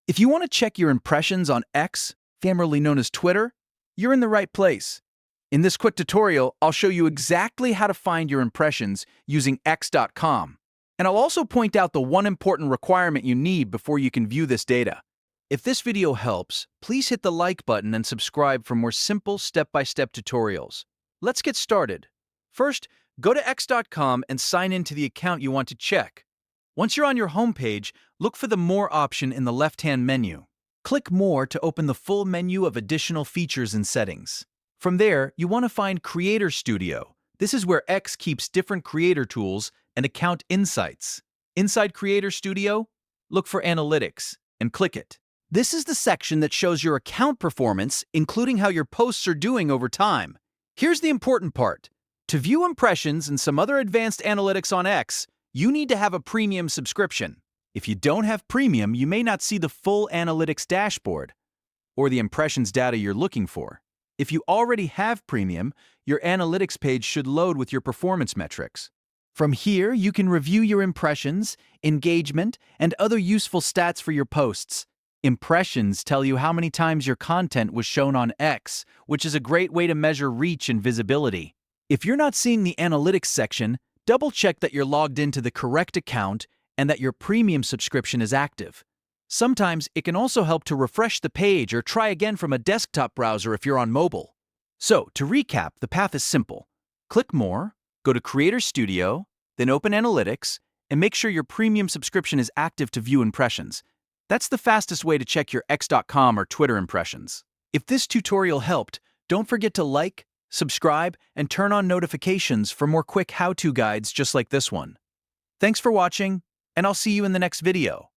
If you want to check your impressions on X, formerly known as Twitter, you're in the right place. In this quick tutorial, I'll show you exactly how to find your impressions using x.com. And I'll also point out the one important requirement you need before you can view this data. If this video helps, please hit the like button and subscribe for more simple step-by-step tutorials. Let's get started. First, go to x.com and sign in to the account you want to check. Once you're on your homepage, look for the More option in the left-hand menu. Click More to open the full menu of additional features and settings. From there, you want to find Creator Studio. This is where X keeps different creator tools and account insights. Inside Creator Studio, look for Analytics and click it. This is the section that shows your account performance, including how your posts are doing over time. Here's the important part. To view impressions and some other advanced analytics on X, you need to have a premium subscription. If you don't have premium, you may not see the full analytics dashboard or the impressions data you're looking for. If you already have premium, your analytics page should load with your performance metrics. From here, you can review your impressions, engagement, and other useful stats for your posts. Impressions tell you how many times your content was shown on X, which is a great way to measure reach and visibility. If you're not seeing the analytics section, double-check that you're logged into the correct account and that your premium subscription is active. Sometimes it can also help to refresh the page or try again from a desktop browser if you're on mobile. So, to recap, the path is simple. Click More, go to Creator Studio, then open Analytics, and make sure your premium subscription is active to view impressions. That's the fastest way to check your x.com or Twitter impressions. If this tutorial helped, don't forget to like, subscribe, and turn on notifications for more quick how-to guides just like this one. Thanks for watching, and I'll see you in the next video.